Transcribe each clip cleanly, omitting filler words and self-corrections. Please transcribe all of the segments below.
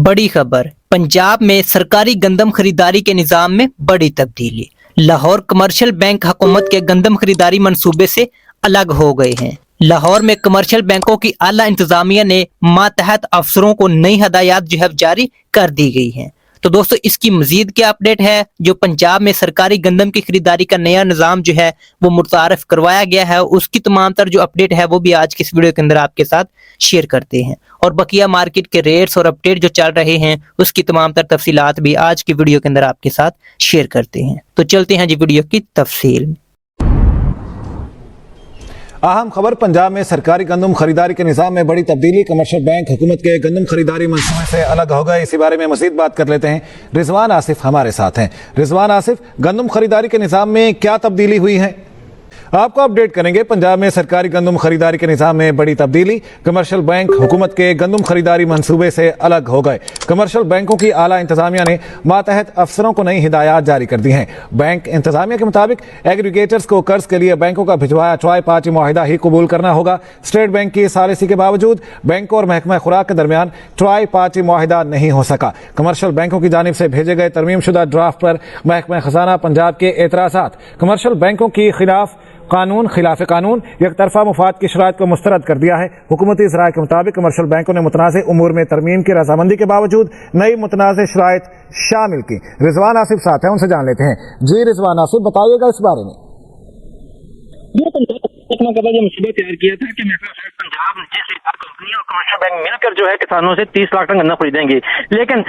बड़ी खबर, पंजाब में सरकारी गंदम खरीदारी के निजाम में बड़ी तब्दीली। लाहौर कमर्शियल बैंक हुकूमत के गंदम खरीदारी मंसूबे से अलग हो गए हैं। लाहौर में कमर्शियल बैंकों की आला इंतजामिया ने मातहत अफसरों को नई हदायत जो है जारी कर दी गई हैं। तो दोस्तों इसकी मजीद क्या अपडेट है, जो पंजाब में सरकारी गंदम की खरीदारी का नया निज़ाम जो है वो मुतारफ करवाया गया है, उसकी तमाम तर जो अपडेट है वो भी आज की इस वीडियो के अंदर आपके साथ शेयर करते हैं। और बकिया मार्केट के रेट्स और अपडेट जो चल रहे हैं उसकी तमाम तर तफसीलात भी आज की वीडियो के अंदर आपके साथ शेयर करते हैं। तो चलते हैं जी वीडियो की तफसील में। अहम खबर, पंजाब में सरकारी गंदम खरीदारी के निज़ाम में बड़ी तब्दीली। कमर्शियल बैंक हुकूमत के गंदम खरीदारी मंसूबे से अलग हो गए। इसी बारे में मजीद बात कर लेते हैं। रिजवान आसिफ हमारे साथ हैं। रिजवान आसिफ, गंदम खरीदारी के निज़ाम में क्या तब्दीली हुई है, आपको अपडेट करेंगे। पंजाब में सरकारी गंदम खरीदारी के निज़ाम में बड़ी तब्दीली। कमर्शियल बैंक हुकूमत के गंदम खरीदारी मंसूबे से अलग हो गए। कमर्शियल बैंकों की आला इंतजामिया ने मातहत अफसरों को नई हिदायत जारी कर दी हैं। बैंक इंतजामिया के मुताबिक एग्रीगेटर्स को कर्ज के लिए बैंकों का भिजवाया ट्राई-पार्टी मुआहिदा ही कबूल करना होगा। स्टेट बैंक की सालिसी के बावजूद बैंकों और महकमा खुराक के दरमियान ट्राई-पार्टी मुआहिदा नहीं हो सका। कमर्शियल बैंकों की जानिब से भेजे गए तरमीमशुदा ड्राफ्ट पर महकमा खजाना पंजाब के एतराज़ात। कमर्शियल बैंकों की खिलाफ कानून एक तरफा मुफाद की शराइत को मुस्तरद कर दिया है। हुकूमती ज़राए के मुताबिक कमर्शियल बैंकों ने मुतनाज़ उमूर में तरमीम की रजामंदी के बावजूद नई मुतनाज़ शराइत शामिल की। रिजवान आसिफ साथ हैं, उनसे जान लेते हैं। जी रिजवान आसिफ, बताइएगा इस बारे में। मुसीबत तैयार किया था कि पंजाब जैसे कंपनी और कमर्शियल बैंक मिलकर जो है किसानों से 30 लाख टन गन्ना खरीदेंगे, लेकिन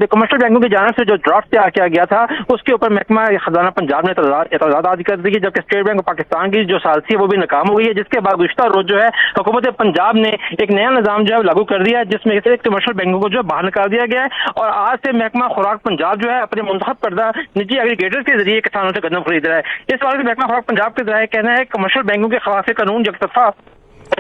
कमर्शियल बैंकों की जानिब से जो ड्राफ्ट तैयार किया गया था उसके ऊपर महकमा खजाना पंजाब ने एतराज़ात आदि कर दी, जबकि स्टेट बैंक ऑफ पाकिस्तान की जो सालिसी है वो भी नाकाम हो गई है। जिसके बाद गुज़िश्ता रोज जो है हुकूमत पंजाब ने एक नया निज़ाम जो है लागू कर दिया है, जिसमें से कमर्शियल बैंकों को जो है बाहर निकाल दिया गया है। और आज से महकमा खुराक पंजाब जो है अपने मुंतखब करदा निजी एग्रीगेटर्स के जरिए किसानों से गन्ना खरीद रहा है। इस बारे में महकमा खुराक पंजाब के जरिए कहना है कमर्शियल बैंकों के खिलाफ कानून जगतफा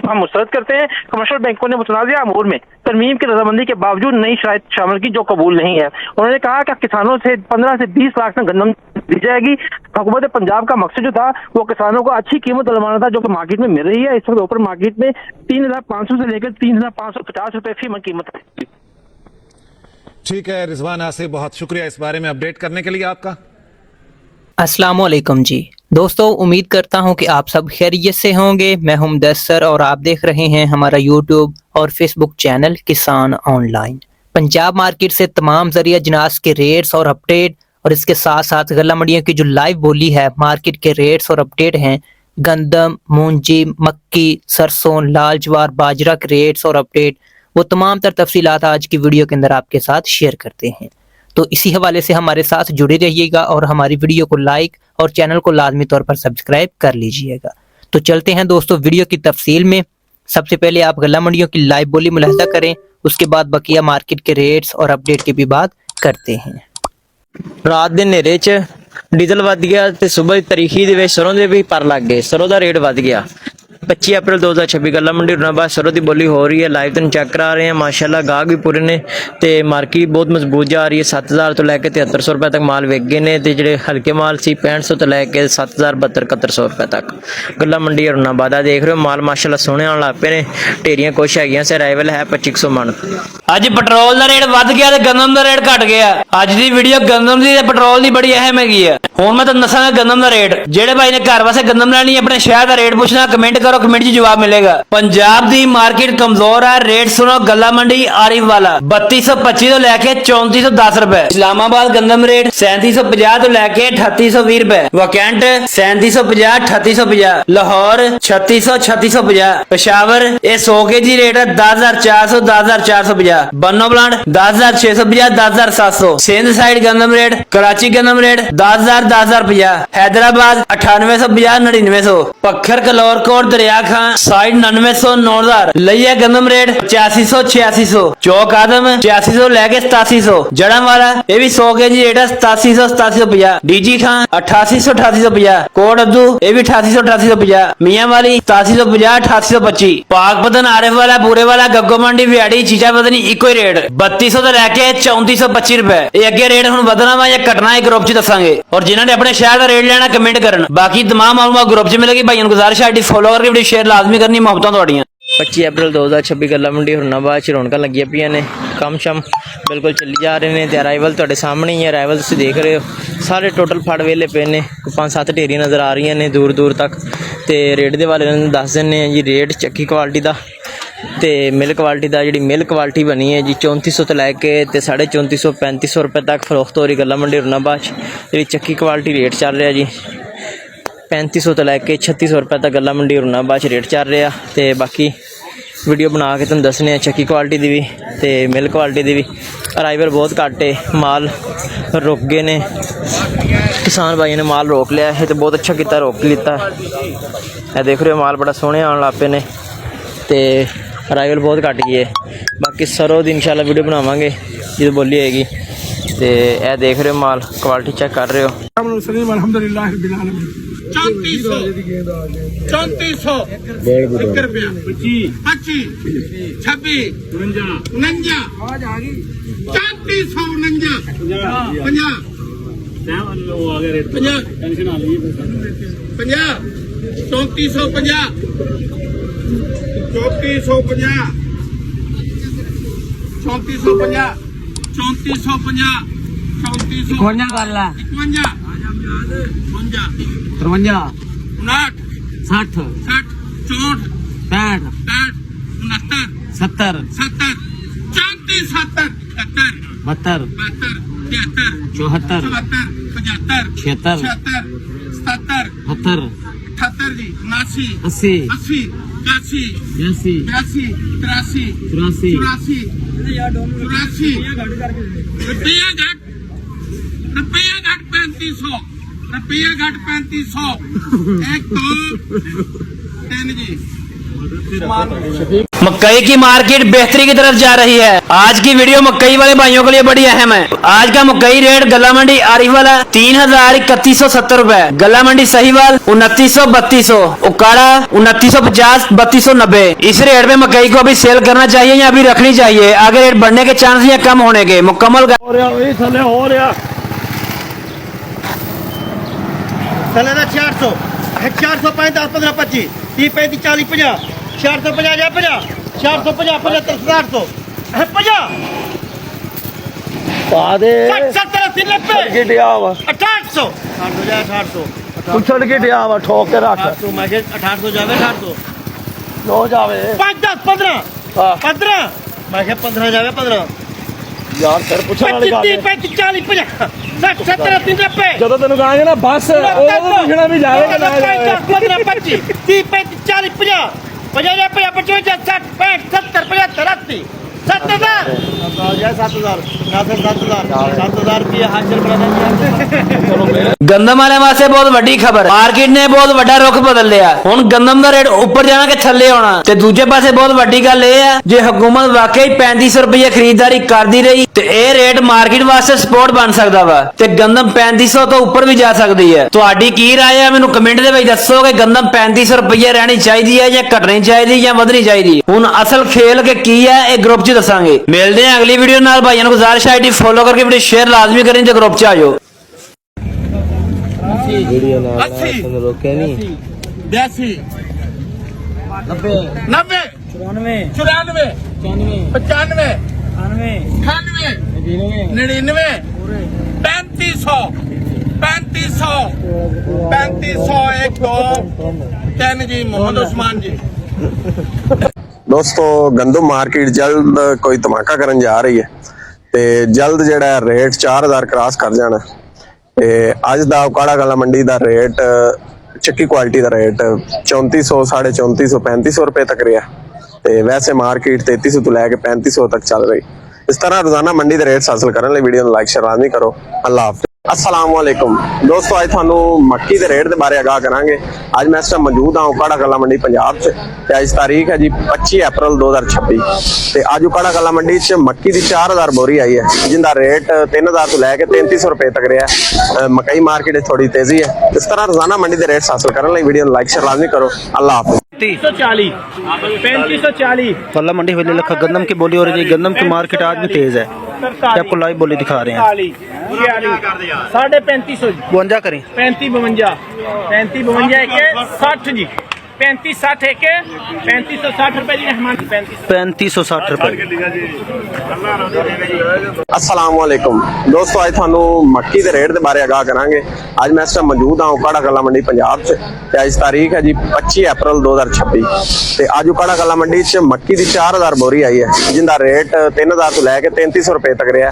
हम मुस्तरद करते हैं। कमर्शियल बैंकों ने मुतनाज़िया अमूर में तरमीम की रजामंदी के बावजूद नई शराइत शामिल की जो कबूल नहीं है। उन्होंने कहा कि किसानों से 15 से 20 लाख टन गन्ना दी जाएगी। हुकूमत पंजाब का मकसद जो था वो किसानों को अच्छी कीमत दिलवाना था, जो कि मार्केट में मिल रही है। इस वक्त ऊपर मार्केट में 3,500 से लेकर 3,550 रुपए फी मन कीमत है। ठीक है रिजवान आसिफ, बहुत शुक्रिया इस बारे में अपडेट करने के लिए आपका। अस्सलामुअलैकुम जी दोस्तों, उम्मीद करता हूं कि आप सब खैरियत से होंगे। मैं हूं मुदस्सर और आप देख रहे हैं हमारा यूट्यूब और फेसबुक चैनल किसान ऑनलाइन। पंजाब मार्केट से तमाम जरिया जिनास के रेट्स और अपडेट और इसके साथ साथ गल्ला मंडियों की जो लाइव बोली है, मार्केट के रेट्स और अपडेट हैं, गंदम, मूंजी, मक्की, सरसों, लाल ज्वार, बाजरा के रेट्स और अपडेट, वो तमाम तर तफसीलात आज की वीडियो के अंदर आपके साथ शेयर करते हैं। तो इसी हवाले से हमारे साथ जुड़े रहिएगा और हमारी वीडियो को लाइक और चैनल को लाजमी तौर पर सब्सक्राइब कर लीजिएगा। तो चलते हैं दोस्तों वीडियो की तफसील में। सबसे पहले आप गल्ला मंडियों की लाइव बोली मुलाहिजा करें, उसके बाद बकिया मार्केट के रेट्स और अपडेट की भी बात करते हैं। रात ਦੇ ਹਨੇਰੇ 'ਚ ਡੀਜ਼ਲ ਵੱਧ ਗਿਆ ਤੇ ਸਵੇਰ ਦੀ ਤਾਰੀਖੀ ਦੇ ਵਿੱਚ ਸਰੋਂ ਦੇ ਵੀ ਪਰ ਲੱਗ ਗਏ। ਸਰੋਂ ਦਾ ਰੇਟ ਵੱਧ ਗਿਆ। 25 अप्रैल 2026 गल्ला मंडी रुनाबाद सरों की बोली हो रही है। लाइव तुम चेक करा रहे हैं, माशाल्लाह गाहक भी पूरे ने ते मार्केट बहुत मजबूत जा रही है। 7000 तो लैके 7300 रुपए तक माल विक गए ने ते जिहड़े हल्के माल सी 6500 तो लैके 7000 7200 रुपए तक गल्ला मंडी रुनाबाद देख रहे हो। माल माशाल्लाह सोहने आने लग पे ने, ढेरियां कुछ हैगियां से अराइवल है 2500 मन। अज पेट्रोल का रेट वध गया ते गंदम का रेट घट गया। अज की वीडियो गंदम की ते पेट्रोल की बड़ी अहम हैगी है। हुण मैं तुहानूं दसांगा गंदम का रेट। जिहड़े भाई ने घर वास्ते गंदम लैनी अपने शहर का रेट पुछना, कमेंट करो, कमेंट 'च जवाब मिलेगा। पंजाब दी मार्केट कमजोर है। रेट सुनो, गल्ला मंडी आरिफ वाला 3225 तो लैके 3410 रुपए। इस्लामाबाद गंदम रेट 3750 तो लैके 3820 रुपए। वकैंट 3750 3850। लाहौर 3600 3650। पेशावर ये 100 kg रेट है 10400 10450। बनो ब्लांड 10650 10700। सिंध साइड गंदम रेट, कराची गंदम रेट 10000 10050। हैदराबाद 9850 9900। पत्थर कलौर कोट दरिया खां साइड 9900 9000। लिया गंदम रेट 8500 8600। चौक आदम 8600 लैके 8700। जड़ा वाला ये भी 100 kg रेट है 8700 8750। डीजी खां 8800 8850। कोट अब्दू ये भी 8800 8850। मियां वाली 8750 8825। पाक पतन आरिफ वाला पूरे वाला गग्गो मंडी विहाड़ी चीचा पतनी इको ही रेट 3200 तो लैके 3425 रुपए। ये अगे रेट हुण वधना वा या घटना एक ग्रुप च दसांगे। और जिन्होंने अपने शहर का रेट लेना कमेंट करन। बाकी तमाम मालूमात ग्रुप च मिलेगी। भाइयों को गुजारिश है आईडी फॉलो करके वीडियो शेयर लाजमी करनी। मोहब्बतां तुहाड़ियां। 25 ਅਪ੍ਰੈਲ 2026 ਗੱਲਾਂ ਮੰਡੀ ਹੁਰਨਾਬਾਦ ਚ ਰੌਣਕਾਂ ਲੱਗੀਆਂ ਪਈਆਂ ਨੇ। ਕੰਮ ਸ਼ਮ ਬਿਲਕੁਲ ਚੱਲੀ ਜਾ ਰਹੇ ਨੇ ਤੇ ਅਰਾਈਵਲ ਤੁਹਾਡੇ ਸਾਹਮਣੇ ਹੀ ਹੈ। ਅਰਾਈਵਲ ਤੁਸੀਂ ਦੇਖ ਰਹੇ ਹੋ, ਸਾਰੇ ਟੋਟਲ ਫੜ ਵੇਲੇ ਪਏ ਨੇ। 5-7 ਢੇਰੀਆਂ ਨਜ਼ਰ ਆ ਰਹੀਆਂ ਨੇ ਦੂਰ ਦੂਰ ਤੱਕ। ਤੇ ਰੇਟ ਦੇ ਬਾਰੇ ਨੂੰ ਦੱਸ ਦਿੰਦੇ ਹਾਂ ਜੀ। ਰੇਟ ਚੱਕੀ ਕੁਆਲਿਟੀ ਦਾ ਤੇ ਮਿਲ ਕੁਆਲਿਟੀ ਦਾ, ਜਿਹੜੀ ਮਿਲ ਕੁਆਲਿਟੀ ਬਣੀ ਹੈ ਜੀ 3400 ਤੋਂ ਲੈ ਕੇ ਤੇ 3450 3500 ਰੁਪਏ ਤੱਕ ਫਰੋਖਤ ਹੋ ਰਹੀ ਗੱਲਾਂ ਮੰਡੀ ਹੁਰਨਾਬਾਦ। ਜਿਹੜੀ ਚੱਕੀ ਕੁਆਲਿਟੀ ਰੇਟ ਚੱਲ ਰਿਹਾ ਜੀ 3500 ਤੋਂ ਲੈ ਕੇ 3600 ਰੁਪਏ ਤੱਕ ਗੱਲਾਂ ਮੰਡੀ ਹੁਰਨਾਬਾਦ ਰੇਟ ਚੱਲ ਰਿਹਾ। ਤੇ ਬਾਕੀ ਵੀਡੀਓ ਬਣਾ ਕੇ ਤੁਹਾਨੂੰ ਦੱਸਣੇ ਆ ਚੱਕੀ ਕੁਆਲਿਟੀ ਦੀ ਵੀ ਤੇ ਮਿਲ ਕੁਆਲਿਟੀ ਦੀ ਵੀ। ਅਰਾਈਵਲ ਬਹੁਤ ਘੱਟ ਹੈ, ਮਾਲ ਰੁਕ ਗਏ ਨੇ। ਕਿਸਾਨ ਭਾਈਆਂ ਨੇ ਮਾਲ ਰੋਕ ਲਿਆ ਹੈ ਤੇ ਬਹੁਤ ਅੱਛਾ ਕੀਤਾ, ਰੋਕ ਲਿੱਤਾ। ਇਹ ਦੇਖ ਰਹੇ ਹੋ ਮਾਲ ਬੜਾ ਸੋਹਣੇ ਆਉਣ ਲੱਗ ਪਏ ਨੇ ਤੇ ਅਰਾਈਵਲ ਬਹੁਤ ਘੱਟ ਗਈ ਹੈ। ਬਾਕੀ ਸਰੋਂ ਦੀ ਇਨਸ਼ਾਅੱਲਾ ਵੀਡੀਓ ਬਣਾਵਾਂਗੇ ਜਦੋਂ ਬੋਲੀ ਹੋਏਗੀ। ਤੇ ਇਹ ਦੇਖ ਰਹੇ ਹੋ ਮਾਲ ਕੁਆਲਿਟੀ ਚੈੱਕ ਕਰ ਰਹੇ ਹੋ। अल्हम्दुलिल्लाह रब्बिल आलमीन 3400 3400 1 रुपया 25 26 59 आज आ गई 3449 50 वो आ गया रेट 50 टेंशन आ रही है 50 3450 3450 3450 3450 51 कर ला 51 53 59 60 60 64 65 69 70 70 34 70 72 73 74 75 76 77 78 78 जी 79 80 81 82 83 84 84 84 रुपया घट 3500 रुपया घट 3500 एक दो तीन जी। मकई की मार्केट बेहतरी की तरफ जा रही है। आज की वीडियो मकई वाले भाइयों के लिए बड़ी अहम है। आज का मकई रेट गला मंडी आरिफवाल है 3170 रुपए, गला मंडी सहीवाल 2900 उकाड़ा 2950 3290। इस रेट पे मकई को अभी सेल करना चाहिए या अभी रखनी चाहिए? आगे रेट बढ़ने के चांस या कम होने के? मुकम्मल थले का 400 450 15 25 30 35 40 50 450 या 50 450 75 700 50 पादे 70 80 90 की डिया वा 800 800 उछड़ की डिया वा ठोक के रख 800 मैं 800 जावे 800 लो जावे 5 10 15 15 मैं 15 जावे 15 यार फिर पूछने वाली 25 गल 35 40 50 60 70 80 90 ਜਦੋਂ ਤੈਨੂੰ ਕਹਾਂਗੇ ਨਾ ਬਸ ਉਹ ਪੁੱਛਣਾ ਵੀ ਜਾਵੇਗਾ ਨਾ 15 25 30 35 40 50 50 55 60 65 70 75 80 7000 7000 रुपये हाजिर गंदम वाले वास्ते बहुत ਵੱਡੀ ਖਬਰ। ਮਾਰਕੀਟ ਨੇ ਬਹੁਤ ਵੱਡਾ ਰੁਖ ਬਦਲ ਲਿਆ। ਹੁਣ ਗੰਦਮ ਦਾ ਰੇਟ ਉੱਪਰ ਜਾਣਾ ਕਿ ਥੱਲੇ ਆਉਣਾ। ਤੇ ਦੂਜੇ ਪਾਸੇ ਬਹੁਤ ਵੱਡੀ ਗੱਲ ਇਹ ਹੈ, ਜੇ ਹਕੂਮਤ ਵਾਕਈ 3500 ਰੁਪਏ ਖਰੀਦਦਾਰੀ ਕਰਦੀ ਰਹੀ ਤੇ ਇਹ ਰੇਟ ਮਾਰਕੀਟ ਵਾਸਤੇ ਸਪੋਰਟ ਬਣ ਸਕਦਾ ਵਾ ਤੇ ਗੰਦਮ 3500 ਤੋਂ ਉੱਪਰ ਵੀ ਜਾ ਸਕਦੀ ਹੈ। ਤੁਹਾਡੀ ਕੀ ਰਾਏ ਹੈ ਮੈਨੂੰ ਕਮੈਂਟ ਦੇ ਵਿੱਚ ਦੱਸੋ ਕਿ ਗੰਦਮ 3500 ਰੁਪਏ ਰਹਿਣੀ ਚਾਹੀਦੀ ਹੈ ਜਾਂ ਘਟਣੀ ਚਾਹੀਦੀ ਜਾਂ ਵਧਣੀ ਚਾਹੀਦੀ। ਹੁਣ ਅਸਲ ਖੇਲ ਕੇ ਕੀ ਹੈ ਇਹ ਗਰੁੱਪ 'ਚ ਦੱਸਾਂਗੇ। ਮਿਲਦੇ ਹਾਂ ਅਗਲੀ ਵੀਡੀਓ ਨਾਲ। ਭਾਈਆਂ ਨੂੰ ਗੁਜ਼ਾਰਿਸ਼ ਹੈ ਫॉलो करके वीडियो शेयर लाजमी करें जो ग्रुप च आ जाओ। ਵੀਡੀਓ ਨਾਲ ਤੁਹਾਨੂੰ ਰੋਕਿਆ ਨਹੀਂ। 82 90 90 94 94 95 98 99 3500 एक दो तीन जी मोहम्मद उस्मान जी। दोस्तों गंदम मार्केट जल्द कोई धमाका करन जा रही है ते जल्द जेड़ा रेट 4000 क्रॉस कर जाना। ते अज दा उकाड़ा गला मंडी दा रेट चक्की क्वालिटी दा रेट 3400 3450 3500 रुपए तक रहा। ते वैसे मार्केट 3300 तो लैके 3500 तक चल रही। इस तरह रोजाना मंडी दे रेट्स हासिल करने लिए वीडियो लाइक शेयर लाजमी करो। अल्लाह हाफिज़। अस्सलाम वालेकुम दोस्तों, अज थानू मक्की के रेट के बारे आगाह करांगे। अज मैं इस टाइम मौजूद हाँ उकाड़ा गला मंडी पंजाब च ते अज तारीख है जी 25 अप्रैल 2026 ते अज उकाड़ा गला मंडी च मक्की की 4000 बोरी आई है जिंदा रेट 3000 तो लैके 3300 रुपए तक रहा। मकई मार्केट थोड़ी तेजी है। इस तरह रोजाना मंडी के रेट्स हासिल करने लिए वीडियो लाइक शेयर लाजमी करो। अल्लाह हाफिज़। 3540 फल्ला मंडी वाले लखा गंदम की बोली हो रही है। गंदम की मार्केट आज भी तेज है। आपको लाइव बोली दिखा रहे हैं। 3550 52 करें 35 52 35 52 60 जी 3560 है के 3560 रुपए जी मेहमान 3560 रुपए। अस्सलाम वालेकुम दोस्तों, आज थानू मक्की दे रेट दे बारे आगाह करांगे। आज मैं इस टाइम मौजूद हाँ उकाड़ा कला मंडी पंजाब च ते आज तारीख है जी 25 अप्रैल 2026 ते आज उकाड़ा कला मंडी च मक्की दी 4000 बोरी आई है जिंदा रेट 3000 तो लैके 3300 रुपए तक रहा है।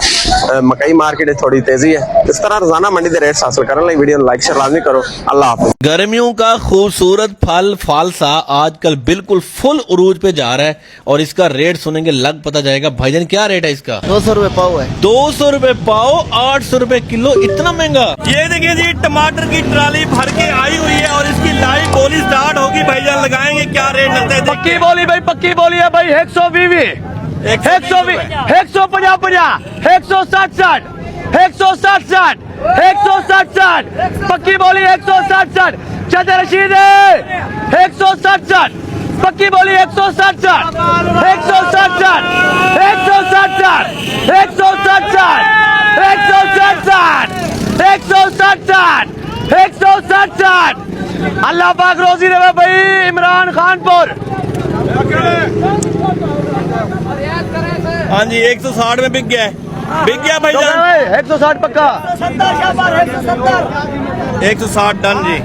मकई मार्केट थोड़ी तेजी है। इस तरह रोजाना मंडी दे रेट हासिल करने लई वीडियो लाइक शेयर लाजमी करो। अल्लाह हाफिज। गर्मियों का खूबसूरत फल फालसा आजकल बिल्कुल फुल उरूज पे जा रहा है और इसका रेट सुनेंगे लग पता जाएगा। भाईजान क्या रेट है इसका? 200 रुपए पाव है। 200 रुपए पाव, 800 रुपए किलो, इतना महंगा। ये देखिए जी टमाटर की ट्राली भर के आई हुई है और इसकी लाइव बोली स्टार्ट होगी। भाईजान लगाएंगे क्या रेट लगता है? पक्की बोली भाई, पक्की बोली है भाई। 120 150 160 160 पक्की बोली 160 चंद रशीद 160 पक्की बोली 160 160 अल्लाह पाक रोजी देवे भाई। इमरान खानपुर हाँ जी 160 में बिक गया है, बिक गया भाईजान। 160 पक्का 160 डन जी।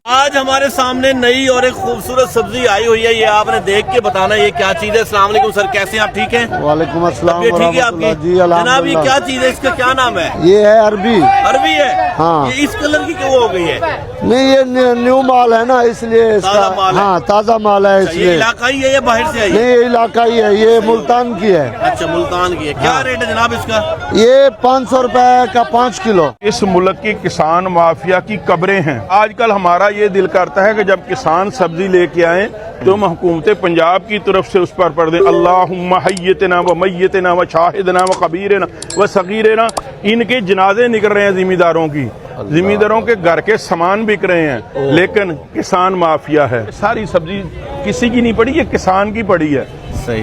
आज हमारे सामने नई और एक खूबसूरत सब्जी आई हुई है, ये आपने देख के बताना ये क्या चीज है। अस्सलाम वालेकुम सर, कैसे हैं आप? ठीक हैं? वालेकुम अस्सलाम। ठीक है आपकी? जी जनाब ये क्या चीज है, इसका क्या नाम है? ये है अरबी। अरबी है? हाँ। ये इस कलर की क्यों हो गई है? नहीं ये न्यू माल है ना, इसलिए इसका ताजा माल है। हाँ ताजा माल है ये इसलिए। इलाकाई है या बाहर से आई नहीं है? ये इलाकाई है, ये मुल्तान की है। अच्छा मुल्तान की है। क्या रेट है जनाब इसका? ये 500 रुपए का 5 किलो। इस मुल्क की किसान माफिया की कब्रें हैं। आजकल हमारा ये दिल करता है कि जब किसान सब्जी लेके आए तो हम हुकूमत पंजाब की तरफ से उस पर पढ़ दें अल्लाहुम्मा हय्यतना व मय्यतना व शाहिदना व कबीरना व सगीरना। इनके जनाजे निकल रहे हैं जिम्मेदारों की, जिम्मेदारों के घर के सामान बिक रहे हैं, लेकिन किसान माफिया है। सारी सब्जी किसी की नहीं पड़ी, ये किसान की पड़ी है।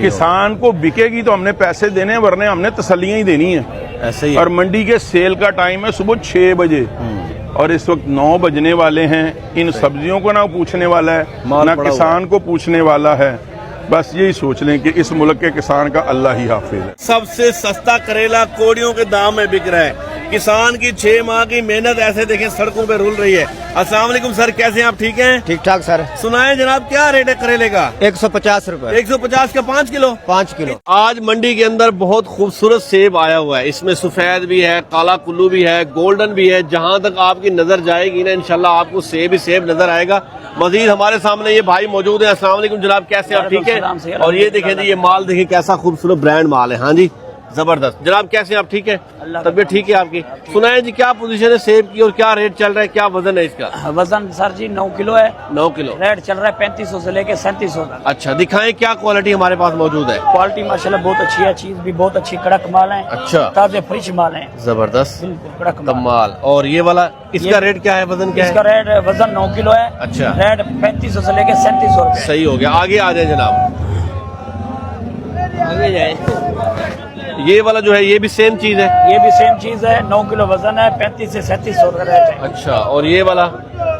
किसान को बिकेगी तो हमने पैसे देने हैं, वरना हमने तसल्लियां ही देनी है। ऐसे ही। और मंडी के सेल का टाइम है सुबह 6 बजे और इस वक्त 9 बजने वाले हैं। इन सब्जियों को ना पूछने वाला है ना किसान को पूछने वाला है। बस यही सोच लें कि इस मुल्क के किसान का अल्लाह ही हाफिज है। सबसे सस्ता करेला कोड़ियों के दाम में बिक रहा है। किसान की 6 माह की मेहनत ऐसे देखें सड़कों पे रुल रही है। अस्सलाम वालेकुम सर, कैसे हैं आप? ठीक हैं? ठीक ठाक सर। सुनाए जनाब क्या रेट है करेले का? 150 रुपए। 150 का 5 किलो? 5 किलो। आज मंडी के अंदर बहुत खूबसूरत सेब आया हुआ है। इसमें सफेद भी है, काला कुल्लू भी है, गोल्डन भी है। जहां तक आपकी नजर जाएगी ना इंशाल्लाह आपको सेब ही सेब नजर आएगा। मजीद हमारे सामने ये भाई मौजूद है। अस्सलाम वालेकुम जनाब, कैसे आप? ठीक है? और ये देखें जी, ये माल देखें कैसा खूबसूरत ब्रांड माल है। हाँ जी जबरदस्त। जनाब कैसे आप? ठीक है? तबीयत ठीक है आपकी? सुनाए जी क्या पोजीशन है सेब की और क्या रेट चल रहा है, क्या वजन है इसका? वजन सर जी 9 किलो है। 9 किलो। रेट चल रहा है 3500 से लेके 3700 तक। अच्छा दिखाएं क्या क्वालिटी हमारे पास मौजूद है? क्वालिटी माशाल्लाह बहुत अच्छी है, चीज भी बहुत अच्छी, कड़क माल है। अच्छा। ताजे फ्रेश माल है, जबरदस्त बिल्कुल कड़क कमाल। और ये वाला इसका रेट क्या है, वजन क्या है? इसका रेट वजन 9 किलो है। अच्छा। रेट 3500 से लेके 3700 रुपए। सही हो गया। आगे आ जाए जनाब, आगे जाए। ये वाला जो है ये भी सेम चीज है? ये भी सेम चीज है, 9 किलो वजन है, 35 से 3700 का रेट है। अच्छा। और ये वाला?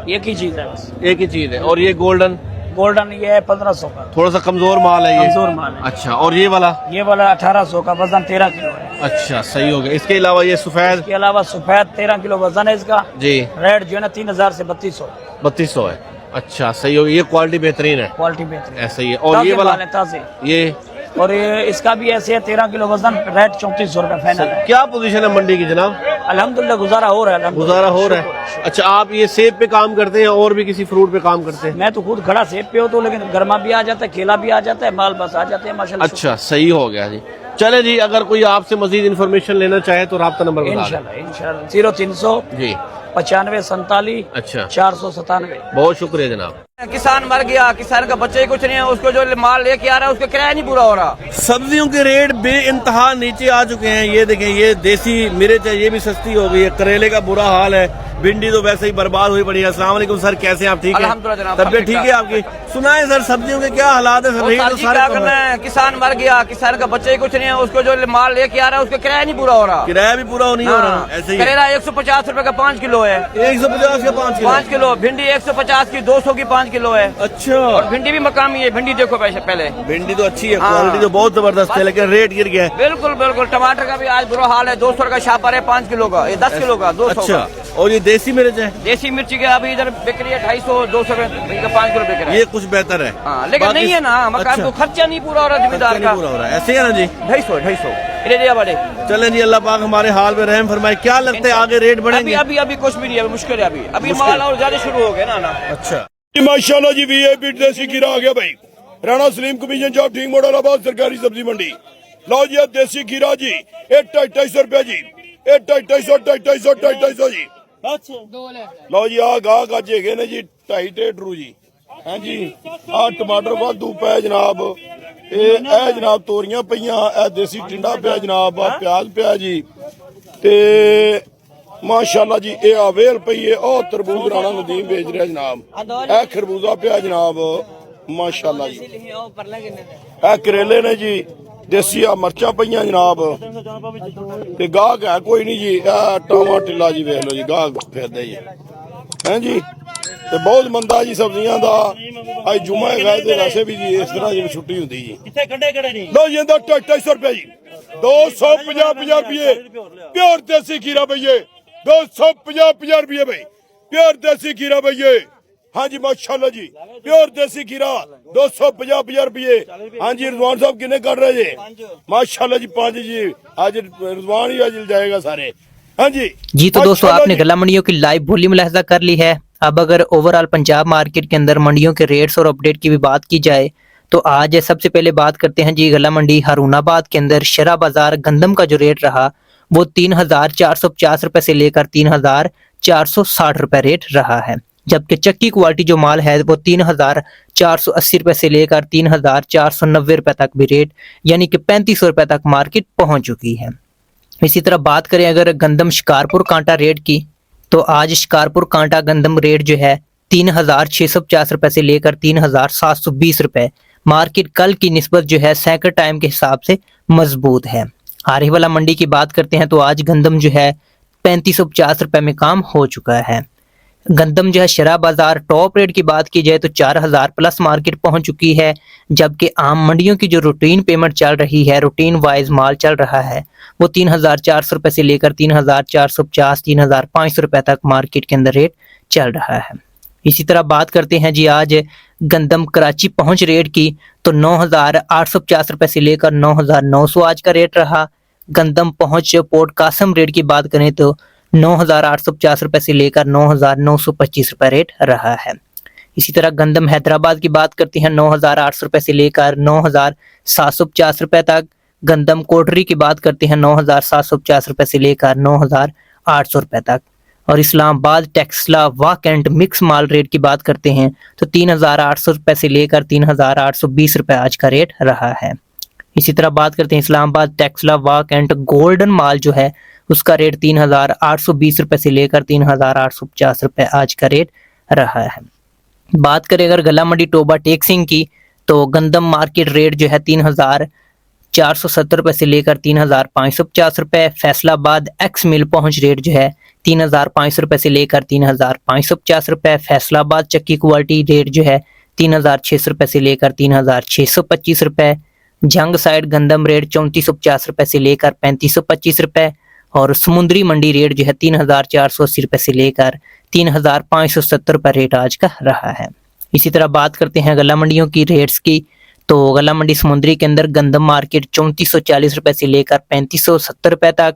एक ही चीज है बस। एक ही चीज है। और ये गोल्डन? गोल्डन ये है 1500 का। थोड़ा सा कमजोर माल है ये? कमजोर माल है। अच्छा। और ये वाला? ये वाला 1800 का, वजन 13 किलो है। अच्छा सही हो गया। इसके अलावा ये सफेद? इसके अलावा सफेद 13 किलो वजन है इसका जी। रेट जो है ना 3000 से 3200। 3200 है। अच्छा सही हो गया। ये क्वालिटी बेहतरीन है? क्वालिटी बेहतरीन ऐसा ही है। और ये वाला? ताजे। ये? और ये इसका भी ऐसे है 13 किलो वजन, रेट 3400 रुपए फाइनल है। क्या पोजीशन है मंडी की जनाब? अल्हम्दुलिल्लाह गुजारा हो रहा है। गुजारा हो रहा है। अच्छा आप ये सेब पे काम करते हैं और भी किसी फ्रूट पे काम करते हैं? मैं तो खुद खड़ा सेब पे हो तो, लेकिन गर्मा भी आ जाता है, केला भी आ जाता है, माल बस आ जाते हैं माशाल्लाह। अच्छा सही हो गया जी। चले जी, अगर कोई आपसे मजीद इन्फॉर्मेशन लेना चाहे तो राब्ता नंबर बता दें। इंशाल्लाह 0300 जी 9547। अच्छा 497। बहुत शुक्रिया जनाब। किसान मर गया, किसान का बच्चा ही कुछ नहीं है, उसको जो माल लेके आ रहा है उसका किराया नहीं पूरा हो रहा। सब्जियों के रेट बेइंतहा नीचे आ चुके हैं। ये देखें, ये देसी मिर्च है, ये भी सस्ती हो गई है। करेले का बुरा हाल है। भिंडी तो वैसे ही बर्बाद हुई पड़ी है। अस्सलाम वालेकुम सर, कैसे हैं आप? ठीक है, अल्हम्दुलिल्लाह जनाब, तबीयत ठीक है आपकी? सुनाए सर, सब्जियों के क्या हालात है सर? रेट तो सारे क्या करना है, किसान मर गया, किसान का बच्चे ही कुछ नहीं है, उसको जो माल लेके आ रहा है उसका किराया नहीं पूरा हो रहा, किराया भी पूरा नहीं हो रहा। ऐसे ही करेला 150 रुपए का 5 किलो है, 150 का 5 किलो। भिंडी 150 की 200 की 5 किलो है। अच्छा, और भिंडी भी मकामी है, भिंडी देखो पहले। भिंडी तो अच्छी है, क्वालिटी तो बहुत जबरदस्त है, लेकिन रेट गिर गया है। बिल्कुल बिल्कुल। टमाटर का भी आज बुरा हाल है, 200 का शापर है 5 किलो का, ये 10 किलो का 200। अच्छा, और ये देसी मिर्च है? देसी मिर्ची के अभी इधर बिक रही है 250 200 का 5 किलो बिक रहा है। ये कुछ बेहतर है। हाँ, लेकिन नहीं है ना, मकान को खर्चा नहीं पूरा हो रहा, जिम्मेदार का पूरा हो रहा है। ऐसे है ना जी, 250 बड़े। चलें जी, अल्लाह पाक हमारे हाल में रहम फरमाए। क्या लगता है आगे रेट बढ़ेंगे? अभी कुछ भी नहीं है, मुश्किल है अभी माल और ज्यादा शुरू हो गया ना। अच्छा, माशाल्लाह जी, वीआईपी देसी खीरा आ गया भाई। राणा सलीम कमीशन चौक ठीक मोड़ इलाहाबाद सरकारी सब्जी मंडी। लो जी देसी खीरा जी, 250 रुपया जी, 250 जी। लो जी आ गाहक अज है ने जी 2.5 रू जी। हाँ जी, आ टमाटर वाधू पे जनाब, ए जनाब तोरियां पईयां, ए देसी टिंडा पिया जनाब, आ प्याज पिया जी, ते माशाल्लाह जी ए आवेल पई है। ओ तरबूज राणा नदीम बेच रहा जनाब, ए खरबूजा पिया जनाब माशाल्लाह जी। ए करेले ने जी, देसी आ मरचा पईयां जनाब, ते गाहक है कोई नहीं जी। टावा टिल्ला जी वेख लो जी, गाहक फिरदे जी हैं जी, ते बहुत मंदा जी सब्जियां दा। अज जुम्मा है ते वैसे भी जी इस तरह जी छुट्टी होंदी जी। लो जी 250 रुपया जी, 250 रुपये प्योर देसी खीरा भैया, 250 रुपये भाई प्योर देसी खीरा भैया। हाँ जी माशाल्लाह जी, प्योर देसी खीरा 250 रुपये। हाँ जी रिजवान साहब किन्ने कर रहे जी? माशाल्लाह जी 5 जी, आज रिजवान ही आज जाएगा सारे। हाँ जी तो दोस्तों आपने गला मंडियों की लाइव बोली मुलाहिजा कर ली है। अब अगर ओवरऑल पंजाब मार्केट के अंदर मंडियों के रेट्स और अपडेट की भी बात की जाए तो आज सबसे पहले बात करते हैं जी गला मंडी हारूनाबाद के अंदर शरा बाजार गंदम का जो रेट रहा वो 3,450 रुपए से लेकर 3,460 रुपए रेट रहा है। जबकि चक्की क्वालिटी जो माल है वो 3,480 रुपए से लेकर 3,490 रुपए तक भी रेट यानी कि 3500 रुपए तक मार्केट पहुंच चुकी है। इसी तरह बात करें अगर गंदम शिकारपुर कांटा रेट की तो आज शिकारपुर कांटा गंदम रेट जो है 3,650 रुपए से लेकर 3,720 रुपए मार्केट कल की निस्बत जो है सैकड़ टाइम के हिसाब से मजबूत है। आरिवाला मंडी की बात करते हैं तो आज गंदम जो है 3550 रुपए में काम हो चुका है। गंदम जो है शरा बाजार टॉप रेट की बात की जाए तो 4,000 प्लस मार्केट पहुंच चुकी है। जबकि आम मंडियों की जो रूटीन पेमेंट चल रही है, रूटीन वाइज माल चल रहा है वो 3,400 रुपए से लेकर 3,450 3,500 रुपए तक मार्केट के अंदर रेट चल रहा है। इसी तरह बात करते हैं जी आज गंदम कराची पहुंच रेट की तो 9,850 रुपए से लेकर 9,900 आज का रेट रहा। गंदम पहुंच पोर्ट कासम रेट की बात करें तो 9,850 रुपए से लेकर 9,925 रुपए रेट रहा है। इसी तरह गंदम हैदराबाद की बात करते हैं 9,800 रुपए से लेकर 9,750 रुपए तक। गंदम कोटरी की बात करते हैं 9,750 रुपए से लेकर 9,800 रुपए तक। और इस्लामाबाद टेक्सला वाक एंड मिक्स माल रेट की बात करते हैं तो 3,800 रुपए से लेकर 3,820 रुपए आज का रेट रहा है। इसी तरह बात करते हैं इस्लामाबाद टेक्सला वाक एंड गोल्डन माल जो है उसका रेट 3,820 रुपए से लेकर 3,850 रुपए आज का रेट रहा है। बात करें अगर गला मंडी टोबा टेक्सिंग की तो गंदम मार्केट रेट जो है 3,470 रुपए से लेकर 3,550 रुपए। फैसलाबाद एक्स मिल पहुंच रेट जो है 3,500 रुपए से लेकर 3,550 रुपए। फैसलाबाद चक्की क्वालिटी रेट जो है 3,600 रुपए से लेकर 3,625 रुपए। जंग साइड गंदम रेट 3,450 रुपए से लेकर 3,525 रुपए। और समुद्री मंडी रेट जो है 3,480 रुपए से लेकर 3,570 रुपए रेट आज का रहा है। इसी तरह बात करते हैं गला मंडियों की रेट्स की तो गला मंडी समुद्री के अंदर गंदम मार्केट 3,440 रुपए से लेकर 3,570 रुपए तक।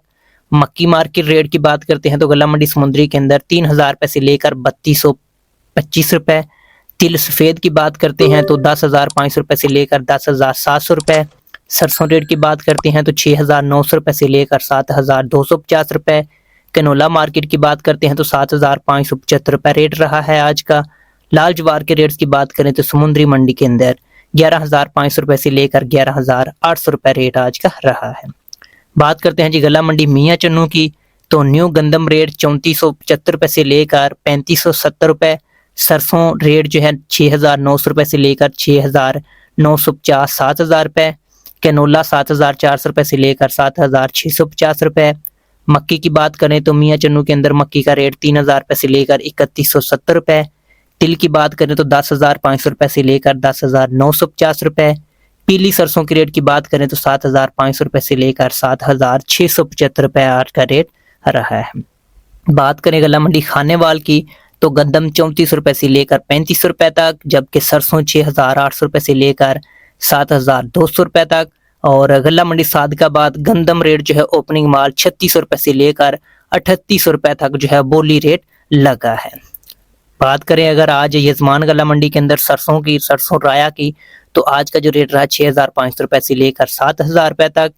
मक्की मार्केट रेट की बात करते हैं तो गला मंडी समुद्री के अंदर 3,000 रुपए से लेकर 3,225 रुपए। तिल सफेद की बात करते हैं तो 10,500 रुपए से लेकर 10,700 रुपए। सरसों रेट की बात करते हैं तो 6,900 रुपए से लेकर 7,250 रुपए। कनोला मार्केट की बात करते हैं तो 7,575 रुपए रेट रहा है आज का। लाल ज्वार के रेट्स की बात करें तो समुद्री मंडी के अंदर 11,500 रुपए से लेकर 11,800 रुपए रेट आज का रहा है। बात करते हैं जी गला मंडी मियां चन्नू की तो न्यू गंदम रेट 3475 रुपए से लेकर 3570 रुपए, सरसों रेट जो है 6900 रुपए से लेकर 6950 7000 रुपए, कैनोला 7400 रुपए से लेकर 7650 रुपए। मक्की की बात करें तो मियाँ चन्नू के अंदर मक्की का रेट 3000 रुपए से लेकर 3170 रुपए। तिल की बात करें तो 10,500 रुपए से लेकर 10,950 रुपए। पीली सरसों के रेट की बात करें तो 7,500 रुपए से लेकर 7,675 रुपए आज का रेट रहा है। बात करें गला मंडी खानेवाल की तो गंदम 34 रुपए से लेकर 35 रुपए तक, जबकि सरसों 6,800 रुपए से लेकर 7,200 रुपए तक। और गला मंडी सादकाबाद गंदम रेट जो है ओपनिंग माल 3600 रुपए से लेकर 3800 रुपए तक जो है बोली रेट लगा है। बात करें अगर आज यजमान गला मंडी के अंदर सरसों राया की तो आज का जो रेट रहा 6,500 रुपए से लेकर 7,000 रुपए तक।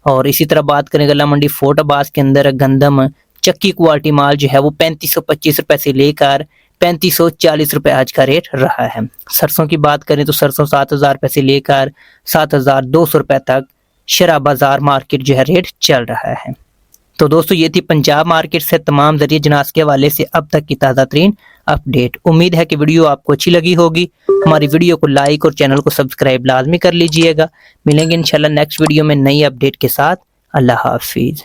और इसी तरह बात करें गला मंडी फोर्ट अब्बास के अंदर गंदम चक्की क्वालिटी माल जो है वो 3525 रुपए से लेकर 3540 रुपए आज का रेट रहा है। सरसों की बात करें तो सरसों 7,000 रुपए से लेकर 7,200 रुपए तक शरा बाजार मार्केट जो है रेट चल रहा है। तो दोस्तों ये थी पंजाब मार्केट से तमाम जरिए जनास के हवाले से अब तक की ताज़ा तरीन अपडेट। उम्मीद है कि वीडियो आपको अच्छी लगी होगी। हमारी वीडियो को लाइक और चैनल को सब्सक्राइब लाजमी कर लीजिएगा। मिलेंगे इंशाल्लाह नेक्स्ट वीडियो में नई अपडेट के साथ। अल्लाह हाफिज।